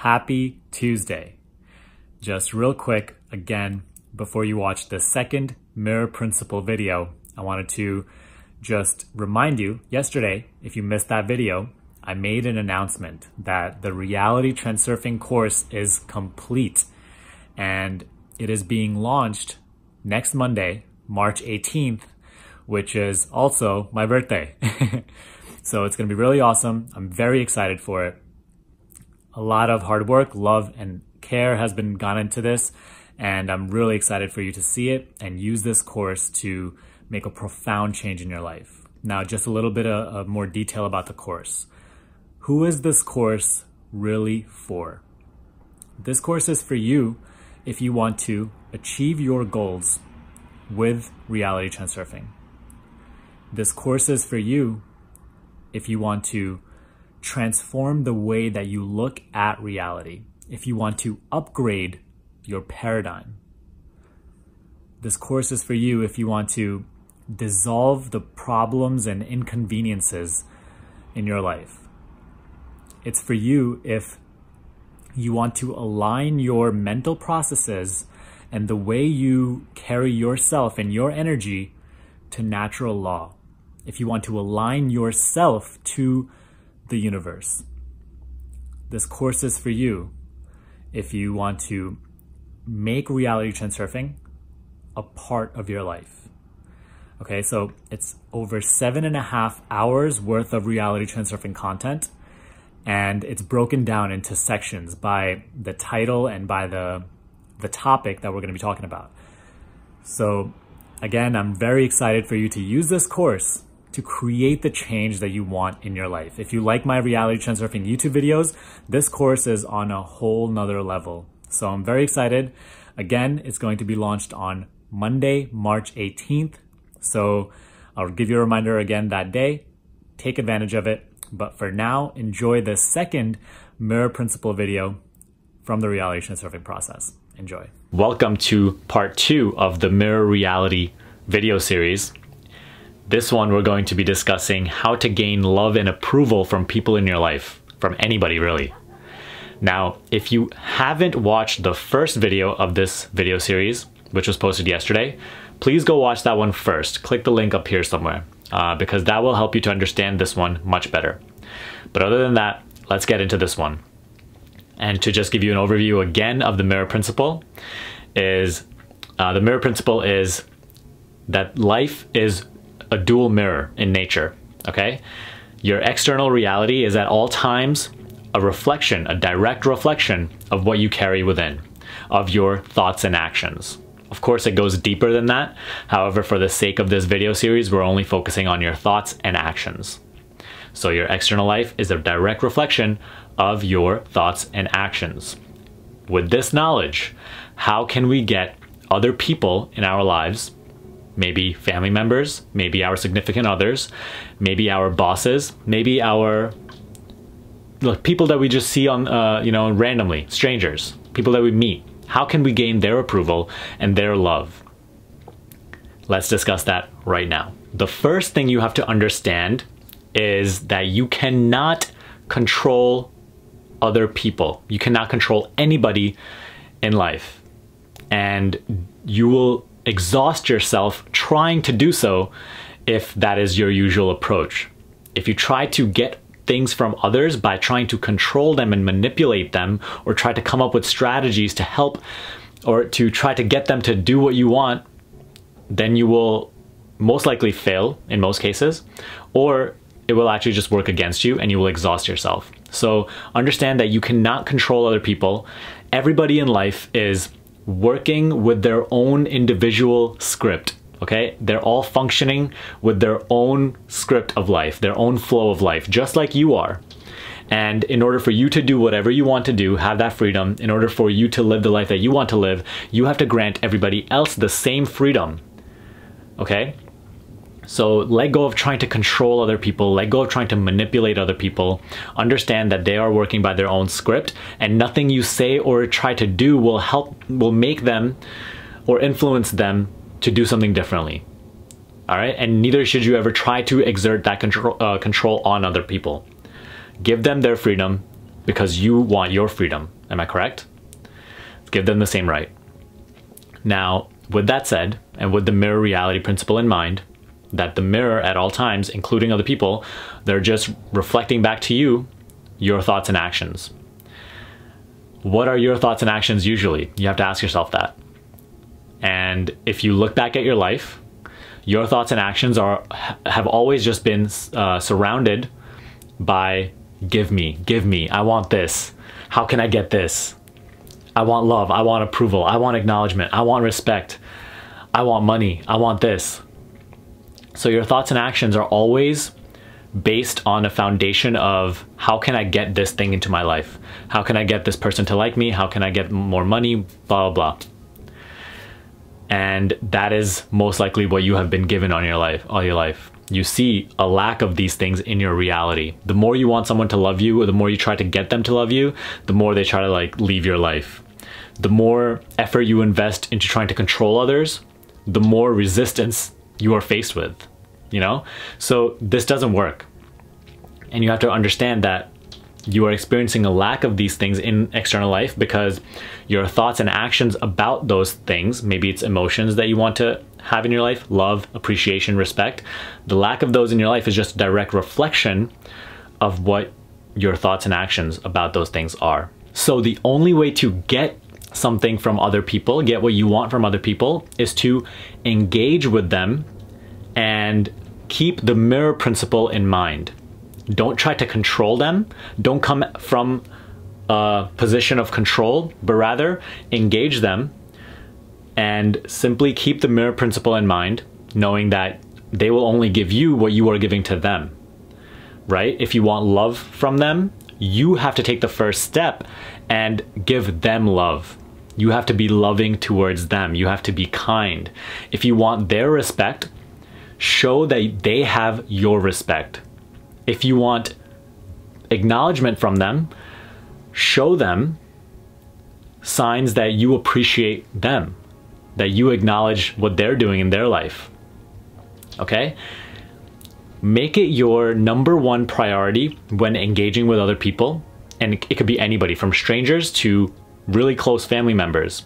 Happy Tuesday. Just real quick, again, before you watch the second mirror principle video, I wanted to just remind you, yesterday, if you missed that video, I made an announcement that the Reality Transurfing course is complete and it is being launched next Monday, March 18th, which is also my birthday. So it's going to be really awesome. I'm very excited for it. A lot of hard work, love, and care has been gone into this, and I'm really excited for you to see it and use this course to make a profound change in your life. Now, just a little bit of more detail about the course. Who is this course really for? This course is for you if you want to achieve your goals with Reality Transurfing. This course is for you if you want to transform the way that you look at reality, if you want to upgrade your paradigm. This course is for you if you want to dissolve the problems and inconveniences in your life. It's for you if you want to align your mental processes and the way you carry yourself and your energy to natural law. If you want to align yourself to the universe. This course is for you if you want to make Reality Transurfing a part of your life. Okay, so it's over 7.5 hours worth of Reality Transurfing content, and it's broken down into sections by the title and by the topic that we're going to be talking about. So again, I'm very excited for you to use this course to create the change that you want in your life. If you like my Reality Transurfing YouTube videos, this course is on a whole nother level. So I'm very excited. Again, it's going to be launched on Monday, March 18th. So I'll give you a reminder again that day. Take advantage of it. But for now, enjoy the second mirror principle video from the Reality Transurfing process. Enjoy. Welcome to part 2 of the Mirror Reality video series. This one, we're going to be discussing how to gain love and approval from people in your life, from anybody really. Now, if you haven't watched the first video of this video series, which was posted yesterday, please go watch that one first. Click the link up here somewhere, because that will help you to understand this one much better. But other than that, let's get into this one. And to just give you an overview again of the mirror principle is, the mirror principle is that life is a dual mirror in nature, okay? Your external reality is at all times a reflection, a direct reflection of what you carry within, of your thoughts and actions. Of course, it goes deeper than that. However, for the sake of this video series, we're only focusing on your thoughts and actions. So your external life is a direct reflection of your thoughts and actions. With this knowledge, how can we get other people in our lives, maybe family members, maybe our significant others, maybe our bosses, maybe our people that we just see on, randomly, strangers, people that we meet. How can we gain their approval and their love? Let's discuss that right now. The first thing you have to understand is that you cannot control other people. You cannot control anybody in life. And you will exhaust yourself trying to do so if that is your usual approach. If you try to get things from others by trying to control them and manipulate them, or try to come up with strategies to help or to try to get them to do what you want, then you will most likely fail in most cases, or it will actually just work against you and you will exhaust yourself. So understand that you cannot control other people. Everybody in life is working with their own individual script, okay? They're all functioning with their own script of life, their own flow of life, just like you are. And in order for you to do whatever you want to do, have that freedom, in order for you to live the life that you want to live, you have to grant everybody else the same freedom, okay? So let go of trying to control other people, let go of trying to manipulate other people. Understand that they are working by their own script, and nothing you say or try to do will make them or influence them to do something differently. All right, and neither should you ever try to exert that control on other people. Give them their freedom, because you want your freedom. Am I correct? Give them the same right. Now, with that said, and with the mirror reality principle in mind, that the mirror at all times, including other people, they're just reflecting back to you your thoughts and actions. What are your thoughts and actions usually? You have to ask yourself that. And if you look back at your life, your thoughts and actions have always just been surrounded by give me, I want this. How can I get this? I want love, I want approval, I want acknowledgement, I want respect, I want money, I want this. So your thoughts and actions are always based on a foundation of how can I get this thing into my life? How can I get this person to like me? How can I get more money? Blah, blah, blah. And that is most likely what you have been given on your life, all your life. You see a lack of these things in your reality. The more you want someone to love you, or the more you try to get them to love you, the more they try to like leave your life. The more effort you invest into trying to control others, the more resistance you are faced with, you know? So this doesn't work. And you have to understand that you are experiencing a lack of these things in external life because your thoughts and actions about those things, maybe it's emotions that you want to have in your life, love, appreciation, respect, the lack of those in your life is just a direct reflection of what your thoughts and actions about those things are. So the only way to get something from other people, get what you want from other people, is to engage with them and keep the mirror principle in mind. Don't try to control them. Don't come from a position of control, but rather engage them and simply keep the mirror principle in mind, knowing that they will only give you what you are giving to them, right? If you want love from them, you have to take the first step and give them love. You have to be loving towards them. You have to be kind. If you want their respect, show that they have your respect. If you want acknowledgement from them, show them signs that you appreciate them, that you acknowledge what they're doing in their life. Okay? Make it your #1 priority when engaging with other people, and it could be anybody from strangers to really close family members.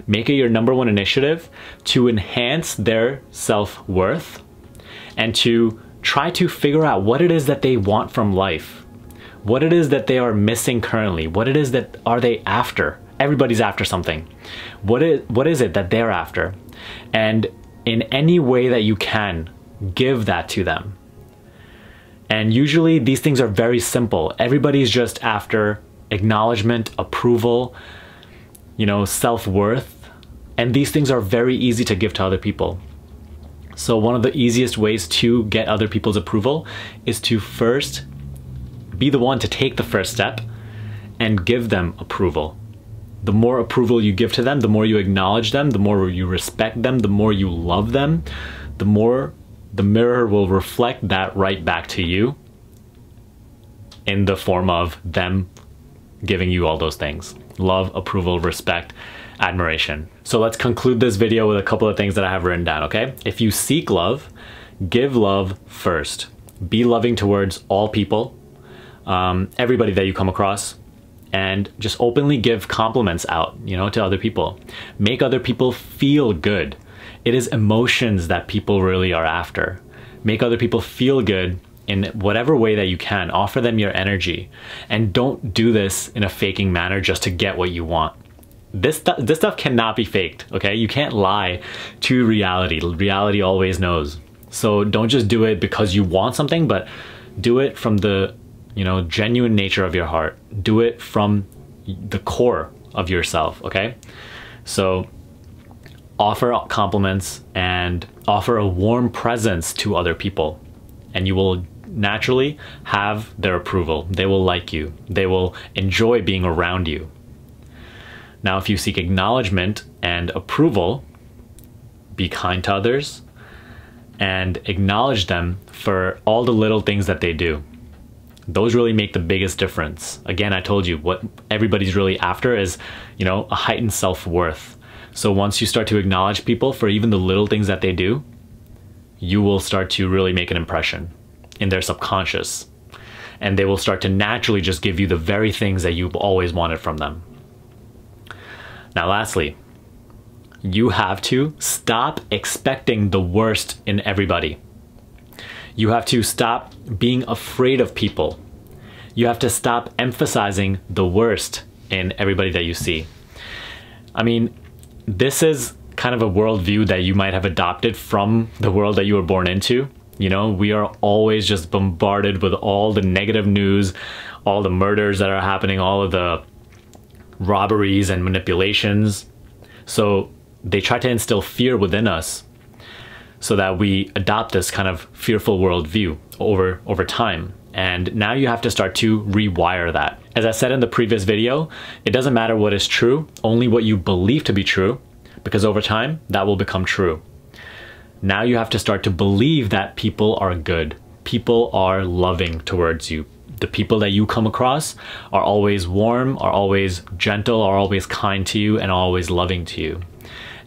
Make it your #1 initiative to enhance their self-worth and to try to figure out what it is that they want from life, what it is that they are missing currently, what it is that are they after. Everybody's after something. What is it that they're after? And in any way that you can, give that to them. And usually these things are very simple. Everybody's just after acknowledgement, approval, you know, self-worth. And these things are very easy to give to other people. So one of the easiest ways to get other people's approval is to first be the one to take the first step and give them approval. The more approval you give to them, the more you acknowledge them, the more you respect them, the more you love them, the more the mirror will reflect that right back to you in the form of them giving you all those things. Love, approval, respect, admiration. So let's conclude this video with a couple of things that I have written down, okay? If you seek love, give love first. Be loving towards all people, everybody that you come across, and just openly give compliments out, you know, to other people. Make other people feel good. It is emotions that people really are after. Make other people feel good in whatever way that you can. Offer them your energy. And don't do this in a faking manner just to get what you want. This stuff cannot be faked, okay? You can't lie to reality. Reality always knows. So don't just do it because you want something, but do it from the, you know, genuine nature of your heart. Do it from the core of yourself, okay? So offer compliments and offer a warm presence to other people, and you will naturally have their approval. They will like you. They will enjoy being around you. Now, if you seek acknowledgement and approval, be kind to others and acknowledge them for all the little things that they do. Those really make the biggest difference. Again, I told you what everybody's really after is, you know, a heightened self-worth. So once you start to acknowledge people for even the little things that they do, you will start to really make an impression in their subconscious. and they will start to naturally just give you the very things that you've always wanted from them. Now, lastly, you have to stop expecting the worst in everybody. You have to stop being afraid of people. You have to stop emphasizing the worst in everybody that you see. I mean, this is kind of a worldview that you might have adopted from the world that you were born into. You know, we are always just bombarded with all the negative news, all the murders that are happening, all of the robberies and manipulations. So they try to instill fear within us so that we adopt this kind of fearful worldview over time. And now you have to start to rewire that. As I said in the previous video, it doesn't matter what is true, only what you believe to be true, because over time, that will become true. Now you have to start to believe that people are good. People are loving towards you. The people that you come across are always warm, are always gentle, are always kind to you, and are always loving to you.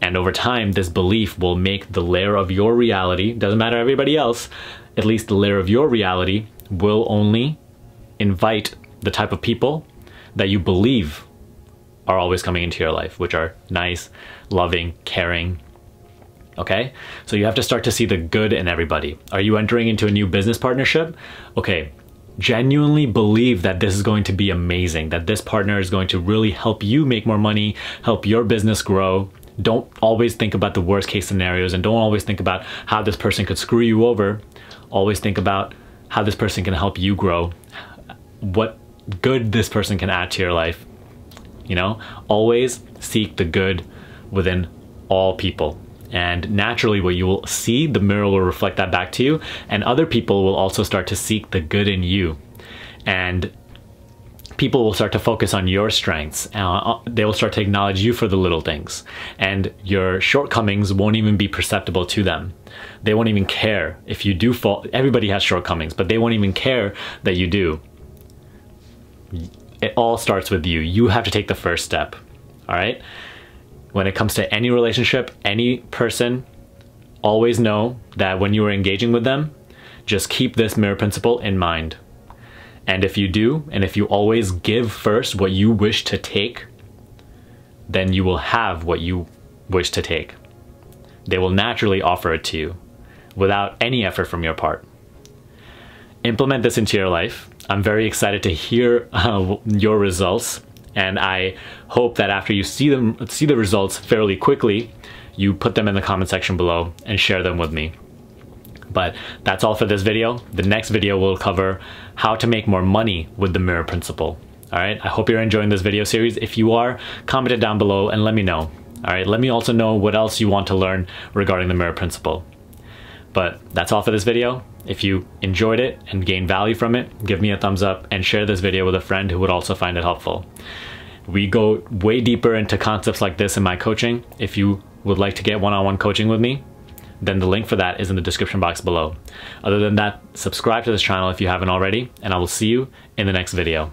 And over time, this belief will make the layer of your reality, doesn't matter everybody else, at least the layer of your reality will only invite the type of people that you believe are always coming into your life, which are nice, loving, caring. Okay? So you have to start to see the good in everybody. Are you entering into a new business partnership? Okay. Genuinely believe that this is going to be amazing, that this partner is going to really help you make more money, help your business grow. Don't always think about the worst case scenarios, and don't always think about how this person could screw you over. Always think about how this person can help you grow, what good this person can add to your life. You know, always seek the good within all people. And naturally, what you will see, the mirror will reflect that back to you, and other people will also start to seek the good in you. And people will start to focus on your strengths. They will start to acknowledge you for the little things, and your shortcomings won't even be perceptible to them. They won't even care if you do fall. Everybody has shortcomings, but they won't even care that you do. It all starts with you. You have to take the first step. All right? When it comes to any relationship, any person, always know that when you are engaging with them, just keep this mirror principle in mind. And if you do, and if you always give first what you wish to take, then you will have what you wish to take. They will naturally offer it to you without any effort from your part. Implement this into your life. I'm very excited to hear your results. And I hope that after you see the results fairly quickly, you put them in the comment section below and share them with me. But that's all for this video. The next video will cover how to make more money with the mirror principle. All right, I hope you're enjoying this video series. If you are, comment it down below and let me know. All right, let me also know what else you want to learn regarding the mirror principle. But that's all for this video. If you enjoyed it and gained value from it, give me a thumbs up and share this video with a friend who would also find it helpful. We go way deeper into concepts like this in my coaching. If you would like to get one-on-one coaching with me, then the link for that is in the description box below. Other than that, subscribe to this channel if you haven't already, and I will see you in the next video.